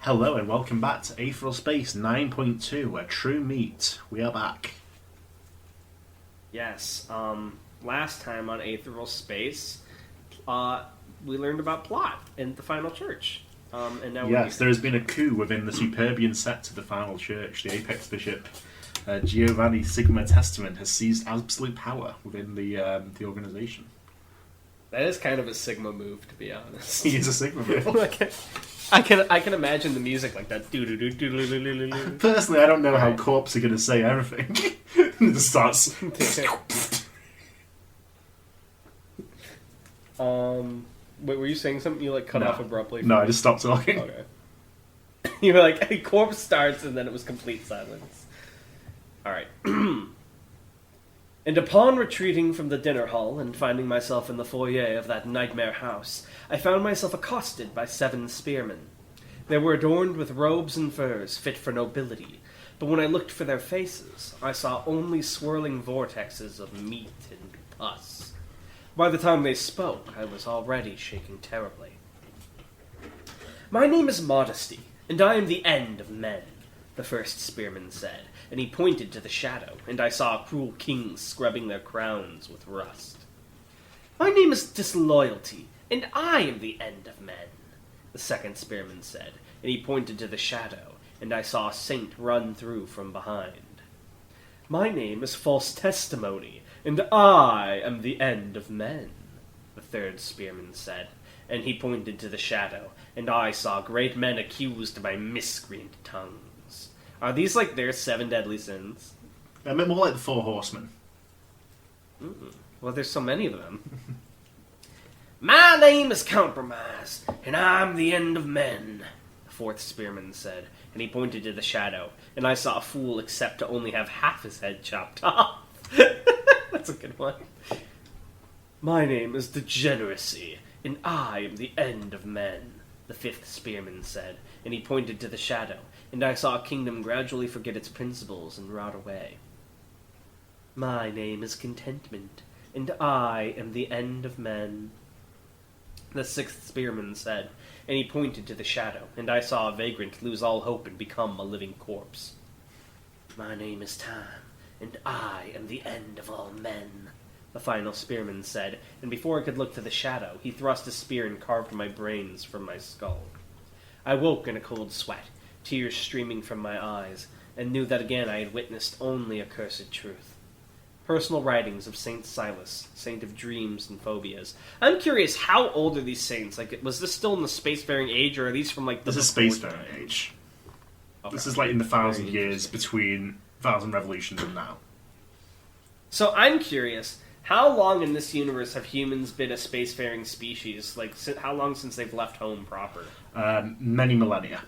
Hello and welcome back to Aetheral Space 9.2, a true meet. We are back. Yes. Last time on Aetheral Space, we learned about plot in the final church. And now Yes, there has been a coup within the Superbian sect of the final church. The Apex Bishop, Giovanni Sigma Testament, has seized absolute power within the organisation. That is kind of a Sigma move, to be honest. He is a Sigma move. I can imagine the music like that. Personally, I don't know how Corpse are going to say everything. It just starts. Wait, were you saying something? You cut off abruptly? No, I just stopped talking. Okay. You were like, hey, Corpse starts, and then it was complete silence. Alright. And upon retreating from the dinner hall and finding myself in the foyer of that nightmare house, I found myself accosted by 7 spearmen. They were adorned with robes and furs fit for nobility, but when I looked for their faces, I saw only swirling vortexes of meat and pus. By the time they spoke, I was already shaking terribly. "My name is Modesty, and I am the end of men," the first spearman said, and he pointed to the shadow, and I saw cruel kings scrubbing their crowns with rust. "My name is Disloyalty, and I am the end of men," the second spearman said, and he pointed to the shadow, and I saw a saint run through from behind. "My name is False Testimony, and I am the end of men," the third spearman said, and he pointed to the shadow, and I saw great men accused by miscreant tongues. Are these like their 7 deadly sins? A bit more like the 4 Horsemen. Well, there's so many of them. "My name is Compromise, and I'm the end of men," the fourth spearman said, and he pointed to the shadow, and I saw a fool accept to only have half his head chopped off. That's a good one. "My name is Degeneracy, and I am the end of men," the fifth spearman said, and he pointed to the shadow, and I saw a kingdom gradually forget its principles and rot away. "My name is Contentment, and I am the end of men," the sixth spearman said, and he pointed to the shadow, and I saw a vagrant lose all hope and become a living corpse. "My name is Time, and I am the end of all men," the final spearman said, and before I could look to the shadow, he thrust his spear and carved my brains from my skull. I woke in a cold sweat, tears streaming from my eyes, and knew that again I had witnessed only accursed truth. Personal writings of Saint Silas, saint of dreams and phobias. I'm curious, how old are these saints? Like, was this still in the spacefaring age, or are these from like the... This is spacefaring age. Okay. This is like in the 1,000 years between 1,000 revolutions and now. So I'm curious, how long in this universe have humans been a spacefaring species? Like, how long since they've left home proper? Many millennia.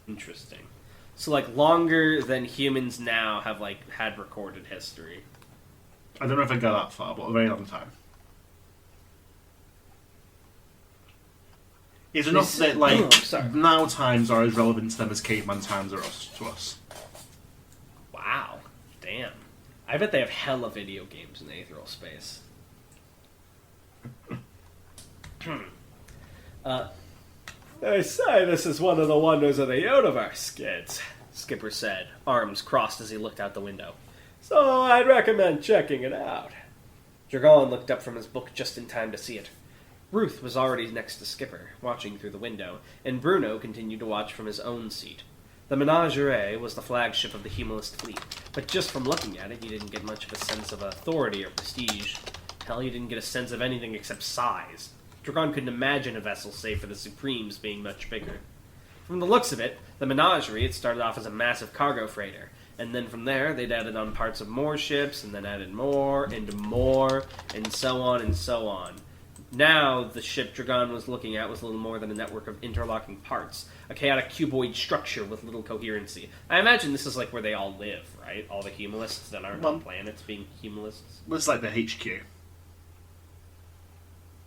Interesting. So, like, longer than humans now have, like, had recorded history. I don't know if I go that far, but a very long time. It's enough that, like, now times are as relevant to them as caveman times are to us. Wow. Damn. I bet they have hella video games in Aetheral Space. "They say this is one of the wonders of the universe, kids," Skipper said, arms crossed as he looked out the window. "So I'd recommend checking it out." Dragon looked up from his book just in time to see it. Ruth was already next to Skipper, watching through the window, and Bruno continued to watch from his own seat. The Menagerie was the flagship of the Humanist fleet, but just from looking at it, you didn't get much of a sense of authority or prestige. Hell, you didn't get a sense of anything except size. Dragon couldn't imagine a vessel save for the Supremes being much bigger. From the looks of it, the Menagerie had started off as a massive cargo freighter, and then from there they'd added on parts of more ships, and then added more, and more, and so on and so on. Now, the ship Dragon was looking at was little more than a network of interlocking parts, a chaotic cuboid structure with little coherency. I imagine this is like where they all live, right? All the humalists that aren't on planets being humalists. Looks like the HQ.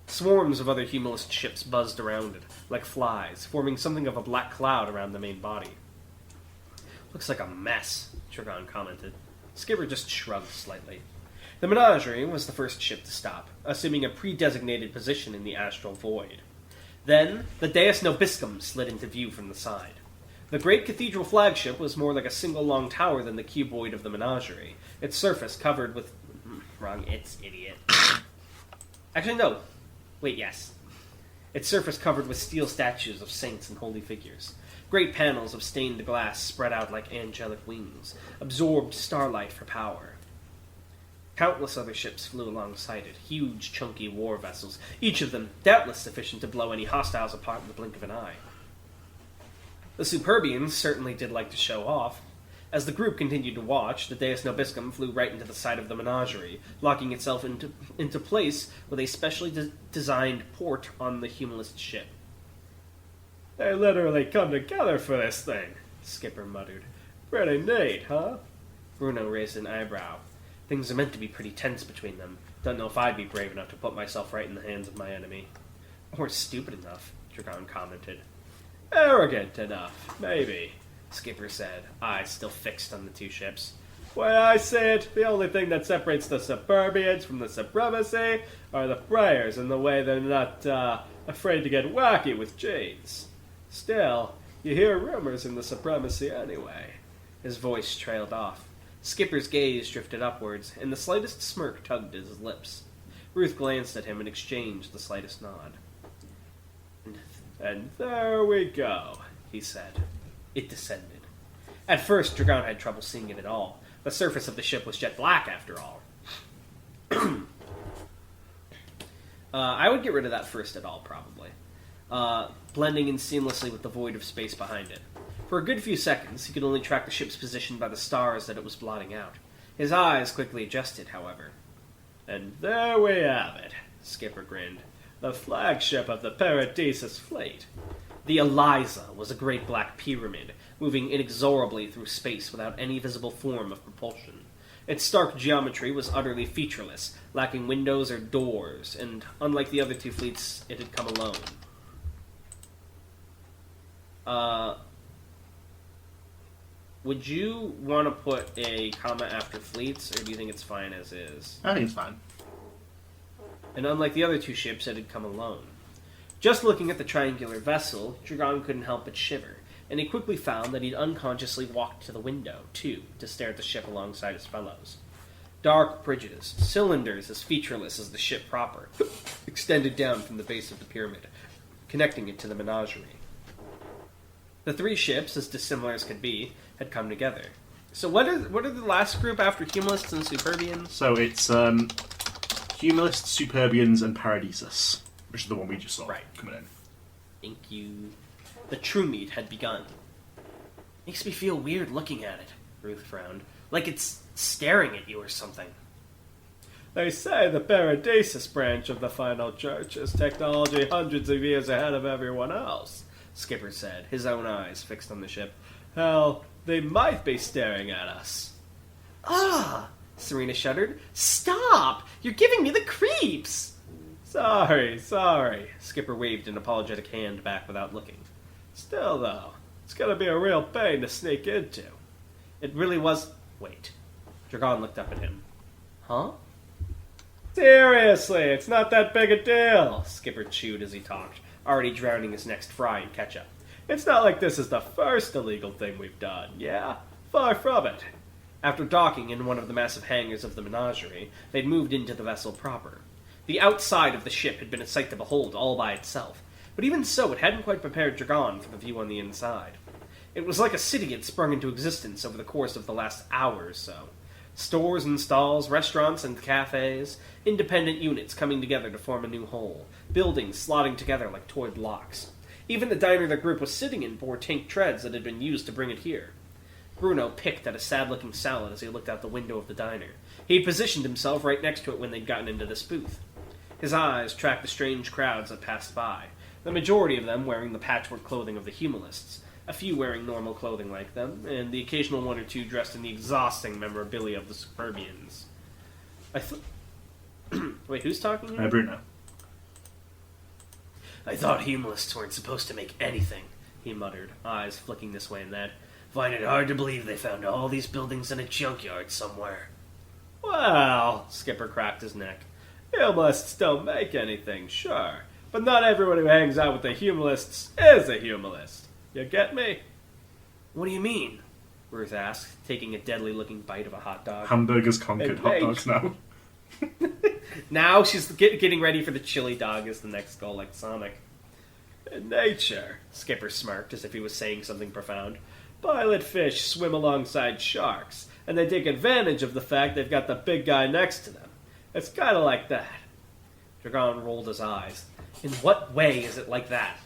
Swarms of other humanist ships buzzed around it, like flies, forming something of a black cloud around the main body. "Looks like a mess," Dragon commented. Skipper just shrugged slightly. The Menagerie was the first ship to stop, assuming a pre-designated position in the astral void. Then, the Deus Nobiscum slid into view from the side. The great cathedral flagship was more like a single long tower than the cuboid of the menagerie, its surface covered with... Wrong, it's idiot. Actually, no. Wait, yes. Its surface covered with steel statues of saints and holy figures. Great panels of stained glass spread out like angelic wings, absorbed starlight for power. Countless other ships flew alongside it, huge, chunky war vessels, each of them doubtless sufficient to blow any hostiles apart in the blink of an eye. The Superbians certainly did like to show off. As the group continued to watch, the Deus Nobiscum flew right into the side of the menagerie, locking itself into place with a specially designed port on the humorless ship. "They literally come together for this thing," Skipper muttered. "Pretty neat, huh?" Bruno raised an eyebrow. "Things are meant to be pretty tense between them. Don't know if I'd be brave enough to put myself right in the hands of my enemy." "Or stupid enough," Dragon commented. "Arrogant enough, maybe," Skipper said, eyes still fixed on the two ships. "Way I say it, the only thing that separates the Superbians from the Supremacy are the Freyers and the way they're not, afraid to get wacky with Jades. Still, you hear rumors in the Supremacy anyway." His voice trailed off. Skipper's gaze drifted upwards, and the slightest smirk tugged at his lips. Ruth glanced at him and exchanged the slightest nod. And there we go," he said. It descended. At first, Dragon had trouble seeing it at all. The surface of the ship was jet black, after all. I would get rid of that first at all, probably. Blending in seamlessly with the void of space behind it. For a good few seconds, he could only track the ship's position by the stars that it was blotting out. His eyes quickly adjusted, however. "And there we have it," Skipper grinned. "The flagship of the Paradisus fleet." The Eliza was a great black pyramid, moving inexorably through space without any visible form of propulsion. Its stark geometry was utterly featureless, lacking windows or doors, and unlike the other two fleets, it had come alone. Would you want to put a comma after fleets, or do you think it's fine as is? I think it's fine. And unlike the other two ships, it had come alone. Just looking at the triangular vessel, Dragon couldn't help but shiver, and he quickly found that he'd unconsciously walked to the window, too, to stare at the ship alongside his fellows. Dark bridges, cylinders as featureless as the ship proper, extended down from the base of the pyramid, connecting it to the menagerie. The three ships, as dissimilar as could be, had come together. So what are the last group after Humilists and Superbians? So it's Humilists, Superbians, and Paradisus, which is the one we just saw coming in. Thank you. The true meet had begun. "Makes me feel weird looking at it," Ruth frowned. "Like it's staring at you or something." "They say the Paradisus branch of the final church is technology hundreds of years ahead of everyone else," Skipper said, his own eyes fixed on the ship. "Hell, they might be staring at us." "Ah!" Serena shuddered. "Stop! You're giving me the creeps!" Sorry. Skipper waved an apologetic hand back without looking. "Still, though, it's gonna be a real pain to sneak into." It really was... Wait. Dragon looked up at him. "Huh?" "Seriously, it's not that big a deal," Skipper chewed as he talked, already drowning his next fry in ketchup. "It's not like this is the first illegal thing we've done, yeah? Far from it." After docking in one of the massive hangars of the menagerie, they'd moved into the vessel proper. The outside of the ship had been a sight to behold all by itself, but even so it hadn't quite prepared Dragon for the view on the inside. It was like a city had sprung into existence over the course of the last hour or so. Stores and stalls, restaurants and cafes, independent units coming together to form a new whole, buildings slotting together like toy blocks. Even the diner the group was sitting in bore tank treads that had been used to bring it here. Bruno picked at a sad-looking salad as he looked out the window of the diner. He had positioned himself right next to it when they'd gotten into this booth. His eyes tracked the strange crowds that passed by, the majority of them wearing the patchwork clothing of the Humilists, a few wearing normal clothing like them, and the occasional one or two dressed in the exhausting memorabilia of the Superbians. Wait, who's talking here? Bruno. "I thought Humilists weren't supposed to make anything," he muttered, eyes flicking this way and that. "Find it hard to believe they found all these buildings in a junkyard somewhere." "Well," Skipper cracked his neck, "Humilists don't make anything, sure, but not everyone who hangs out with the humanists is a humanist. You get me? What do you mean? Ruth asked, taking a deadly-looking bite of a hot dog. Hamburgers conquered hot dogs now. Now she's getting ready for the chili dog as the next goal, like Sonic. In nature, Skipper smirked as if he was saying something profound, pilot fish swim alongside sharks, and they take advantage of the fact they've got the big guy next to them. It's kind of like that. Dragon rolled his eyes. In what way is it like that?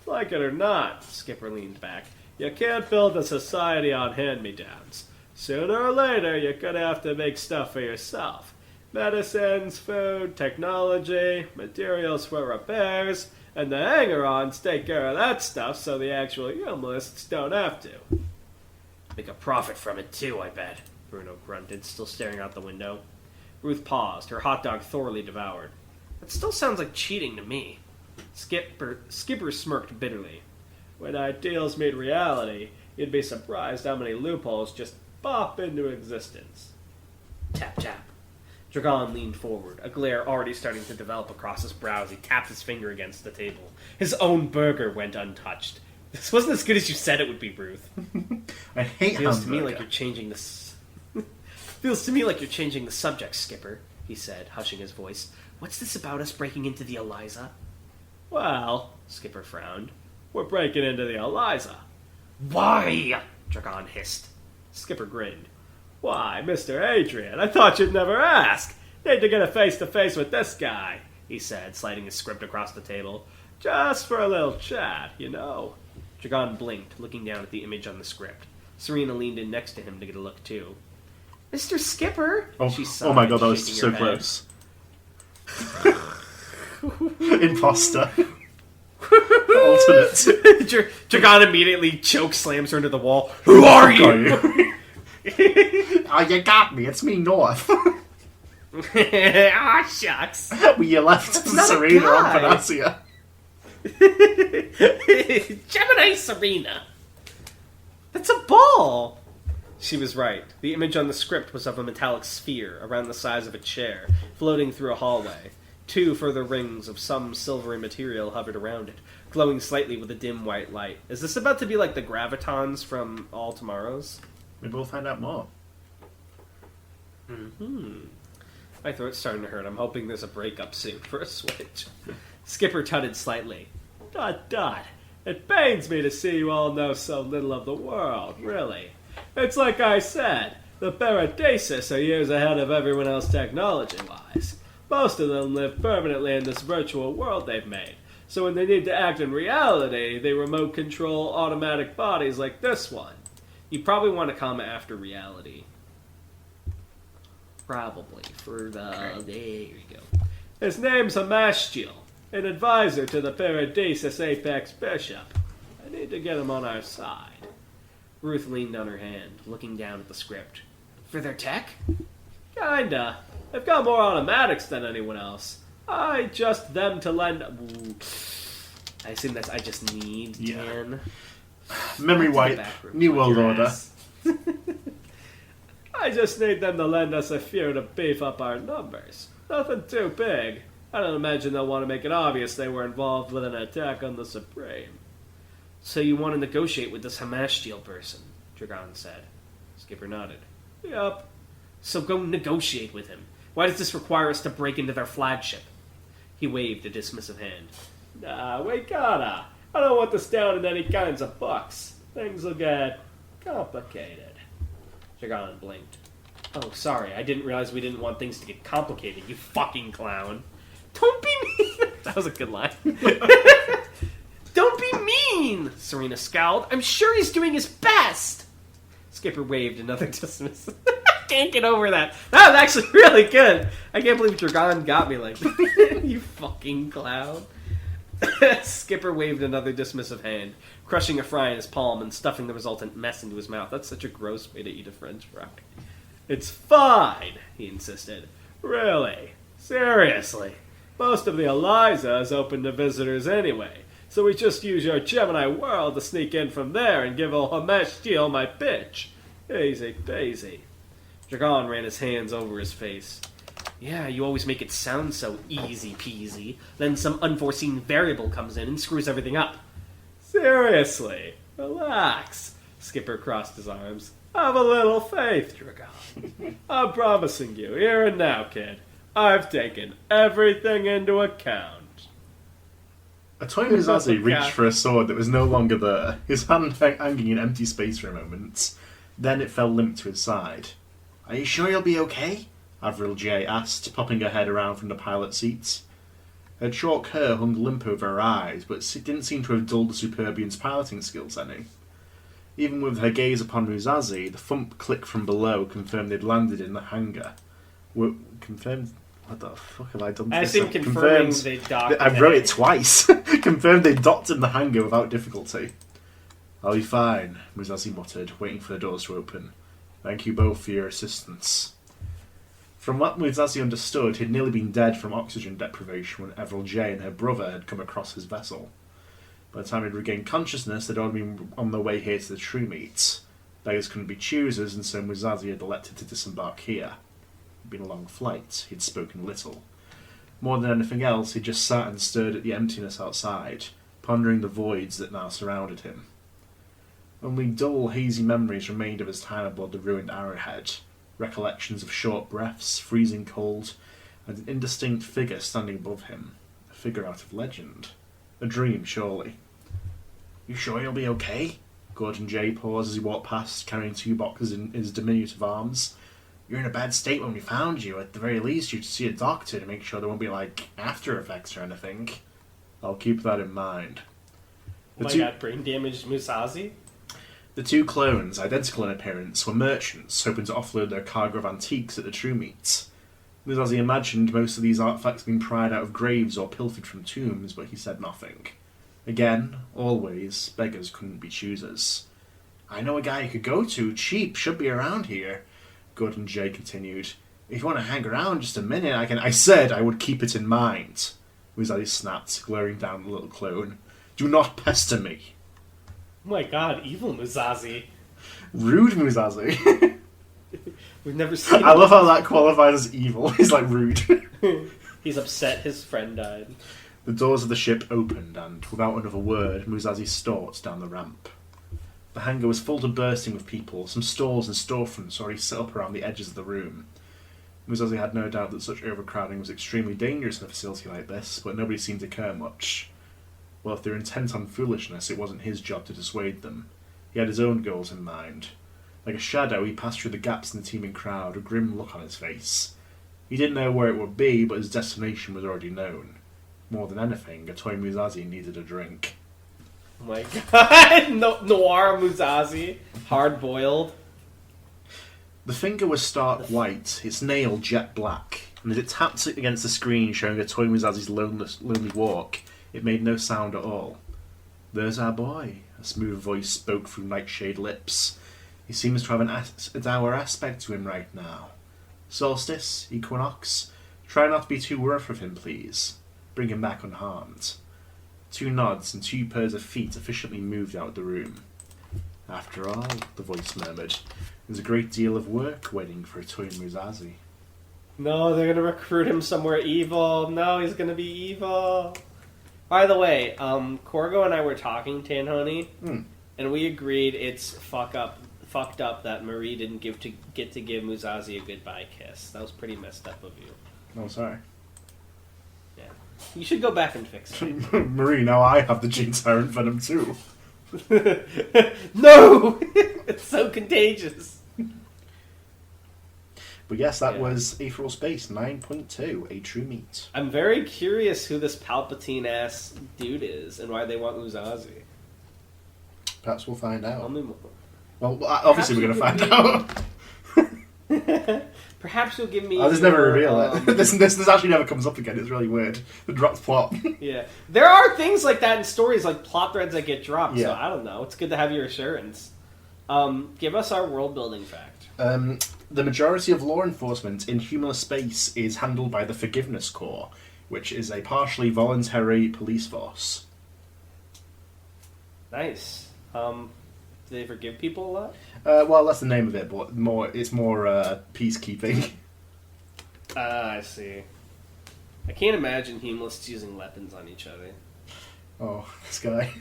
Like it or not, Skipper leaned back, you can't build a society on hand-me-downs. Sooner or later, you're gonna have to make stuff for yourself. Medicines, food, technology, materials for repairs, and the hanger-ons take care of that stuff so the actual humanists don't have to. Make a profit from it too, I bet, Bruno grunted, still staring out the window. Ruth paused, her hot dog thoroughly devoured. That still sounds like cheating to me. Skipper smirked bitterly. When ideals meet reality, you'd be surprised how many loopholes just pop into existence. Tap, tap. Dragon leaned forward, a glare already starting to develop across his brow as he tapped his finger against the table. His own burger went untouched. This wasn't as good as you said it would be, Ruth. I hate Feels hamburger. to me like you're changing this. Feels to me like you're changing the subject, Skipper, he said, hushing his voice. What's this about us breaking into the Eliza? Well, Skipper frowned. We're breaking into the Eliza. Why? Dragon hissed. Skipper grinned. Why, Mr. Adrian, I thought you'd never ask. Need to get a face-to-face with this guy, he said, sliding his script across the table. Just for a little chat, you know. Dragon blinked, looking down at the image on the script. Serena leaned in next to him to get a look, too. Mr. Skipper, she sighed, oh my god, that was shaking so her close. Imposter. Alternate. Dragon immediately choke slams her into the wall. Who are you? Oh, you got me. It's me, North. Ah, shucks. Well, you left Serena on Panacea. Gemini Serena. That's a ball. She was right. The image on the script was of a metallic sphere around the size of a chair, floating through a hallway. 2 further rings of some silvery material hovered around it, glowing slightly with a dim white light. Is this about to be like the gravitons from All Tomorrows? Maybe we'll find out more. My throat's starting to hurt. I'm hoping there's a breakup soon for a switch. Skipper tutted slightly. Dot, dot. It pains me to see you all know so little of the world, really. It's like I said, the Paradisus are years ahead of everyone else technology-wise. Most of them live permanently in this virtual world they've made, so when they need to act in reality, they remote control automatic bodies like this one. You probably want to come after reality. Probably. For the... There you go. His name's Hamastiel, an advisor to the Paradisus Apex Bishop. I need to get him on our side. Ruth leaned on her hand, looking down at the script. For their tech? Kinda. They've got more automatics than anyone else. I just them to lend... Ooh. I assume that's I just need 10. Memory wipe. New World Order. I just need them to lend us a few to beef up our numbers. Nothing too big. I don't imagine they'll want to make it obvious they were involved with an attack on the Supreme. So you want to negotiate with this Hamastiel person, Dragon said. Skipper nodded. Yup. So go negotiate with him. Why does this require us to break into their flagship? He waved a dismissive hand. Nah, we gotta. I don't want this down in any kinds of bucks. Things will get complicated. Dragon blinked. Oh, sorry, I didn't realize we didn't want things to get complicated, you fucking clown. Don't be mean! That was a good line. Don't be mean! Serena scowled. I'm sure he's doing his best! Skipper waved another dismiss. Can't get over that. That was actually really good. I can't believe Dragon got me like that. You fucking clown. Skipper waved another dismissive hand, crushing a fry in his palm and stuffing the resultant mess into his mouth. That's such a gross way to eat a French fry. It's fine, he insisted. Really? Seriously? Most of the Eliza is open to visitors anyway, so we just use your Gemini world to sneak in from there and give old Hamastiel my pitch. Easy peasy. Dragon ran his hands over his face. Yeah, you always make it sound so easy peasy. Then some unforeseen variable comes in and screws everything up. Seriously, relax. Skipper crossed his arms. Have a little faith, Dragon. I'm promising you, here and now, kid. I've taken everything into account. Atoy Musashi reached for a sword that was no longer there, his hand hanging in empty space for a moment. Then it fell limp to his side. Are you sure you'll be okay? Avril J. asked, popping her head around from the pilot seat. Her chalk hair hung limp over her eyes, but it didn't seem to have dulled the Superbian's piloting skills any. Even with her gaze upon Musashi, the thump click from below confirmed they'd landed in the hangar. Confirmed? What the fuck have I done to I this? think confirming they docked. I wrote it twice. Confirmed they docked in the hangar without difficulty. I'll be fine, Musashi muttered, waiting for the doors to open. Thank you both for your assistance. From what Musashi understood, he'd nearly been dead from oxygen deprivation when Aetheral J and her brother had come across his vessel. By the time he'd regained consciousness, they'd already been on their way here to the true meet. Beggars couldn't be choosers, and so Musashi had elected to disembark here. It'd been a long flight. He'd spoken little. More than anything else, he just sat and stared at the emptiness outside, pondering the voids that now surrounded him. Only dull, hazy memories remained of his time aboard the ruined Arrowhead. Recollections of short breaths, freezing cold, and an indistinct figure standing above him. A figure out of legend. A dream, surely. You sure you'll be okay? Gordon J. paused as he walked past, carrying 2 boxes in his diminutive arms. You're in a bad state when we found you. At the very least, you should see a doctor to make sure there won't be, after effects or anything. I'll keep that in mind. Oh my god, brain damaged Musashi? The 2 clones, identical in appearance, were merchants hoping to offload their cargo of antiques at the true meets. Musashi imagined most of these artifacts being pried out of graves or pilfered from tombs, but he said nothing. Again, always, beggars couldn't be choosers. I know a guy you could go to, cheap, should be around here, Gordon J. continued. If you want to hang around just a minute, I said I would keep it in mind. Musashi snapped, glaring down the little clone. Do not pester me. Oh my god, evil Musashi. Rude Musashi. We've never seen I love how that qualifies as evil. He's rude. He's upset his friend died. The doors of the ship opened and, without another word, Musashi stalked down the ramp. The hangar was full to bursting with people, some stalls and storefronts already set up around the edges of the room. Musashi had no doubt that such overcrowding was extremely dangerous in a facility like this, but nobody seemed to care much. Well, if they were intent on foolishness, it wasn't his job to dissuade them. He had his own goals in mind. Like a shadow, he passed through the gaps in the teeming crowd, a grim look on his face. He didn't know where it would be, but his destination was already known. More than anything, Atoy Musashi needed a drink. Oh my god! Noir Musashi. Hard-boiled. The finger was stark white, its nail jet black, and as it tapped against the screen showing Atoy Musashi's lonely walk, it made no sound at all. There's our boy, a smooth voice spoke through nightshade lips. He seems to have a dour aspect to him right now. Solstice, Equinox, try not to be too rough with him, please. Bring him back unharmed. 2 nods and 2 pairs of feet efficiently moved out of the room. After all, the voice murmured, there's a great deal of work waiting for Atoy Musashi. No, they're gonna recruit him somewhere evil. No, he's gonna be evil. By the way, Corgo and I were talking, Tanhony, and we agreed it's fucked up that Marie didn't get to give Musashi a goodbye kiss. That was pretty messed up of you. Oh, sorry. Yeah. You should go back and fix it. Marie, now I have the gene tyrant venom too. No! It's so contagious. But yes, that was Aetheral Space 9.2, a true meet. I'm very curious who this Palpatine-ass dude is and why they want Musashi. Perhaps we'll find out. Tell me more. Well, obviously we're going to find out. Perhaps you'll give me... I'll just never reveal it. This actually never comes up again. It's really weird. The dropped plot. Yeah. There are things like that in stories, like plot threads that get dropped, yeah. So I don't know. It's good to have your assurance. Give us our world-building fact. The majority of law enforcement in humorless space is handled by the Forgiveness Corps, which is a partially voluntary police force. Nice. Do they forgive people a lot? Well, that's the name of it, but it's more peacekeeping. I see. I can't imagine humalists using weapons on each other. Oh, this guy.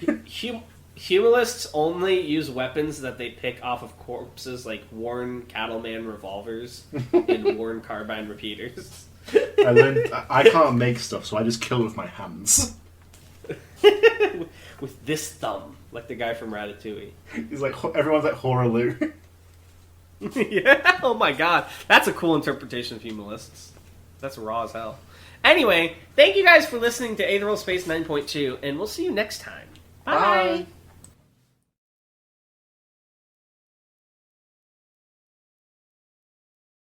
Humalists only use weapons that they pick off of corpses, like worn cattleman revolvers and worn carbine repeaters. I learned I can't make stuff, so I just kill with my hands. With this thumb, like the guy from Ratatouille. He's like, everyone's like Horaloo. Yeah. Oh my god, that's a cool interpretation of humalists. That's raw as hell. Anyway, thank you guys for listening to Aetheral Space 9.2, and we'll see you next time. Bye. Bye.